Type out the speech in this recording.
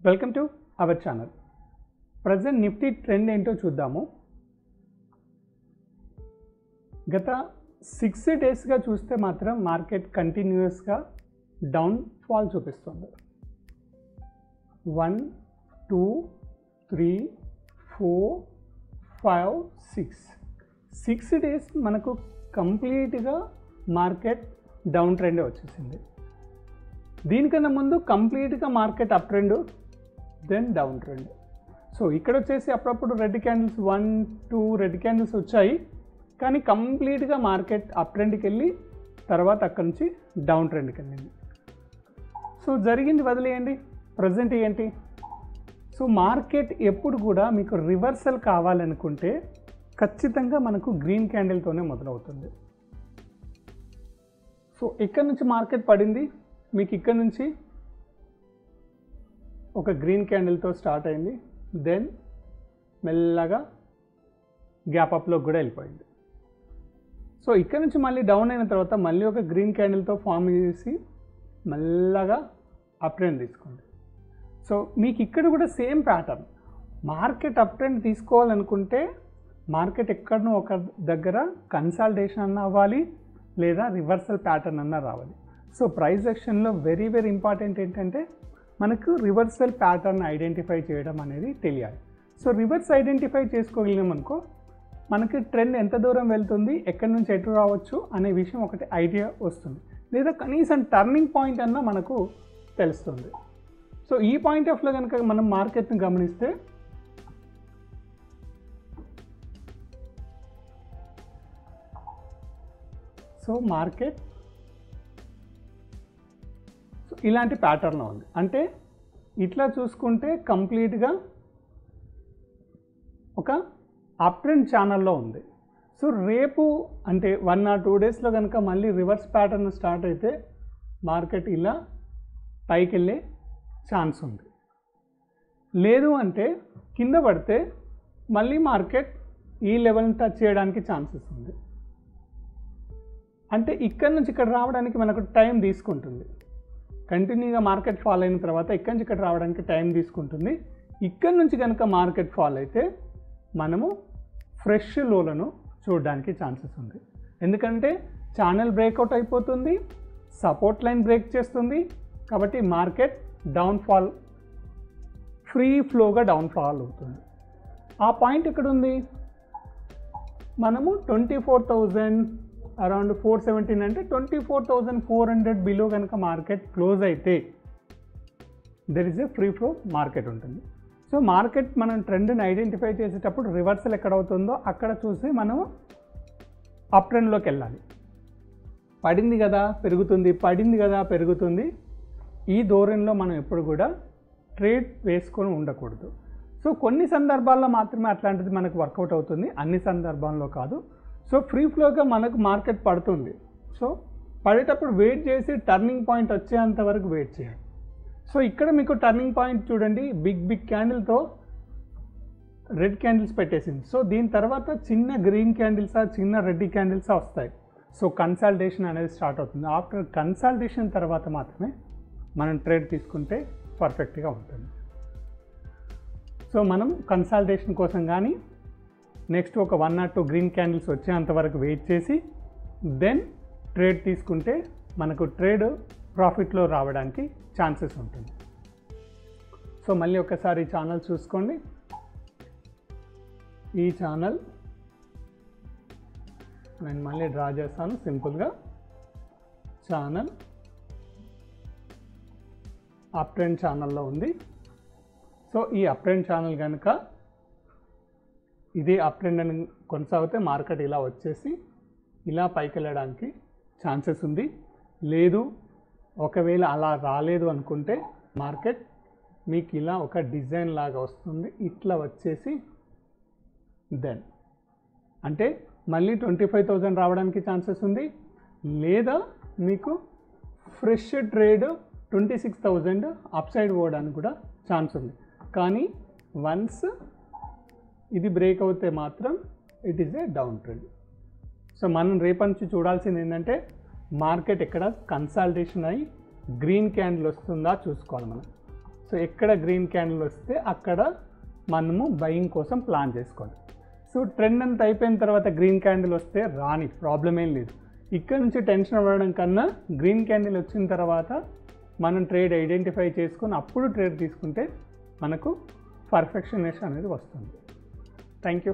Welcome to our channel. Present Nifty trend ఏంటో చూద్దాము. గత 6 డేస్గా చూస్తే మాత్రం మార్కెట్ కంటిన్యూస్గా డౌన్ ఫాల్ చూపిస్తుంది. 1 2 3 4 5 6 డేస్ మనకు కంప్లీట్గా మార్కెట్ డౌన్ ట్రెండ్ వచ్చేసింది. దీనికన్నా ముందు కంప్లీట్గా market up trend, then down trend. So ఇక్కడ వచ్చేసి అప్పుడప్పుడు రెడ్ క్యాండిల్స్ 1 2 రెడ్ క్యాండిల్స్ వచ్చాయి, కానీ కంప్లీట్గా మార్కెట్ అప్ ట్రెండ్కి వెళ్ళి తర్వాత అక్కడి నుంచి డౌన్ ట్రెండ్కి వెళ్ళింది. సో జరిగింది వదిలేయండి, ప్రజెంట్ ఏంటి? సో మార్కెట్ ఎప్పుడు కూడా మీకు రివర్సల్ కావాలనుకుంటే ఖచ్చితంగా మనకు గ్రీన్ క్యాండిల్తోనే మొదలవుతుంది. సో ఇక్కడ నుంచి మార్కెట్ పడింది, మీకు ఇక్కడ నుంచి ఒక గ్రీన్ క్యాండిల్తో స్టార్ట్ అయింది, దెన్ మెల్లగా గ్యాప్ అప్లో కూడా వెళ్ళిపోయింది. సో ఇక్కడ నుంచి మళ్ళీ డౌన్ అయిన తర్వాత మళ్ళీ ఒక గ్రీన్ క్యాండిల్తో ఫామ్ చేసి మెల్లగా అప్ ట్రెండ్ తీసుకోండి. సో మీకు ఇక్కడ కూడా same pattern. Market up trend తీసుకోవాలనుకుంటే మార్కెట్ ఎక్కడనో ఒక దగ్గర కన్సాలిడేషన్ అన్న అవ్వాలి, లేదా రివర్సల్ ప్యాటర్న్ అన్న రావాలి. సో ప్రైస్ యాక్షన్లో వెరీ ఇంపార్టెంట్ ఏంటంటే మనకు రివర్సల్ ప్యాటర్న్ ఐడెంటిఫై చేయడం అనేది తెలియాలి. సో రివర్స్ ఐడెంటిఫై చేసుకోగలిగాం అనుకో, మనకి ట్రెండ్ ఎంత దూరం వెళ్తుంది, ఎక్కడి నుంచి ఎటు రావచ్చు అనే విషయం ఒకటి ఐడియా వస్తుంది, లేదా కనీసం టర్నింగ్ పాయింట్ అన్న మనకు తెలుస్తుంది. సో ఈ పాయింట్ ఆఫ్లో కనుక మనం మార్కెట్ని గమనిస్తే సో మార్కెట్ ఇలాంటి ప్యాటర్న్లో ఉంది. అంటే ఇట్లా చూసుకుంటే కంప్లీట్గా ఒక అప్ ట్రెండ్ ఛానల్లో ఉంది. సో రేపు అంటే 1 or 2 డేస్లో కనుక మళ్ళీ రివర్స్ ప్యాటర్న్ స్టార్ట్ అయితే మార్కెట్ ఇలా పైకి వెళ్ళే ఛాన్స్ ఉంది. లేదు అంటే కింద పడితే మళ్ళీ మార్కెట్ ఈ లెవెల్ని టచ్ చేయడానికి ఛాన్సెస్ ఉంది. అంటే ఇక్కడ నుంచి ఇక్కడ రావడానికి మనకు టైం తీసుకుంటుంది. కంటిన్యూగా మార్కెట్ ఫాల్ అయిన తర్వాత ఇక్కడి నుంచి ఇక్కడ రావడానికి టైం తీసుకుంటుంది. ఇక్కడి నుంచి కనుక మార్కెట్ ఫాల్ అయితే మనము ఫ్రెష్ లోలను చూడడానికి ఛాన్సెస్ ఉంది. ఎందుకంటే ఛానల్ బ్రేక్అవుట్ అయిపోతుంది, సపోర్ట్ లైన్ బ్రేక్ చేస్తుంది, కాబట్టి మార్కెట్ డౌన్ ఫాల్ ఫ్రీ ఫ్లోగా డౌన్ ఫాల్ అవుతుంది. ఆ పాయింట్ ఎక్కడ ఉంది? మనము 24,000 అరౌండ్ 417 అంటే 24,400 బిలో కనుక మార్కెట్ క్లోజ్ అయితే there is a free flow market ఉంటుంది. సో మార్కెట్ మనం ట్రెండ్ని ఐడెంటిఫై చేసేటప్పుడు రివర్సల్ ఎక్కడ అవుతుందో అక్కడ చూసి మనం అప్ ట్రెండ్లోకి వెళ్ళాలి. పడింది కదా పెరుగుతుంది, పడింది కదా పెరుగుతుంది, ఈ ధోరణిలో మనం ఎప్పుడు కూడా ట్రేడ్ వేసుకొని ఉండకూడదు. సో కొన్ని సందర్భాల్లో మాత్రమే అట్లాంటిది మనకు వర్కౌట్ అవుతుంది, అన్ని సందర్భాల్లో కాదు. సో ఫ్రీ ఫ్లోగా మనకు మార్కెట్ పడుతుంది. సో పడేటప్పుడు వెయిట్ చేసి టర్నింగ్ పాయింట్ వచ్చేంత వరకు వెయిట్ చేయాలి. సో ఇక్కడ మీకు టర్నింగ్ పాయింట్ చూడండి, బిగ్ క్యాండిల్తో రెడ్ క్యాండిల్స్ పెట్టేసింది. సో దీని తర్వాత చిన్న గ్రీన్ క్యాండిల్సా చిన్న రెడ్ క్యాండిల్సా వస్తాయి. సో కన్సాలిడేషన్ అనేది స్టార్ట్ అవుతుంది. ఆఫ్టర్ కన్సాలిడేషన్ తర్వాత మాత్రమే మనం ట్రేడ్ తీసుకుంటే పర్ఫెక్ట్గా ఉంటుంది. సో మనం కన్సాలిడేషన్ కోసం కానీ నెక్స్ట్ ఒక 1 or 2 గ్రీన్ క్యాండిల్స్ వచ్చేంత వరకు వెయిట్ చేసి దెన్ ట్రేడ్ తీసుకుంటే మనకు ట్రేడ్ ప్రాఫిట్లో రావడానికి ఛాన్సెస్ ఉంటుంది. సో మళ్ళీ ఒకసారి ఈ ఛానల్ చూసుకోండి. ఈ ఛానల్ నేను మళ్ళీ డ్రా చేస్తాను సింపుల్గా. ఛానల్ అప్ ట్రెండ్ ఛానల్లో ఉంది. సో ఈ అప్ ట్రెండ్ ఛానల్ కనుక ఇదే అప్ ట్రెండ్ అని కొనసాగితే మార్కెట్ ఇలా వచ్చేసి ఇలా పైకి వెళ్ళడానికి ఛాన్సెస్ ఉంది. లేదు ఒకవేళ అలా రాలేదు అనుకుంటే మార్కెట్ మీకు ఇలా ఒక డిజైన్ లాగా వస్తుంది, ఇట్లా వచ్చేసి దెన్ అంటే మళ్ళీ 25,000 రావడానికి ఛాన్సెస్ ఉంది, లేదా మీకు ఫ్రెష్ ట్రేడ్ 26,000 అప్ సైడ్ పోవడానికి కూడా ఛాన్స్ ఉంది. కానీ వన్స్ ఇది బ్రేక్ అవుతే మాత్రం it is a down trend. So మనం రేపటి నుంచి చూడాల్సింది ఏంటంటే మార్కెట్ ఎక్కడ కన్సాలిడేషన్ అయ్యి గ్రీన్ క్యాండిల్ వస్తుందా చూసుకోవాలి మనం. సో ఎక్కడ గ్రీన్ క్యాండిల్ వస్తే అక్కడ మనము బయింగ్ కోసం ప్లాన్ చేసుకోవాలి. సో ట్రెండ్ అంతా అయిపోయిన తర్వాత గ్రీన్ క్యాండిల్ వస్తే రాని ప్రాబ్లం ఏం లేదు. ఇక్కడ నుంచి టెన్షన్ అవ్వడం కన్నా గ్రీన్ క్యాండిల్ వచ్చిన తర్వాత మనం ట్రేడ్ ఐడెంటిఫై చేసుకొని అప్పుడు ట్రేడ్ తీసుకుంటే మనకు పర్ఫెక్షనెస్ అనేది వస్తుంది. Thank you.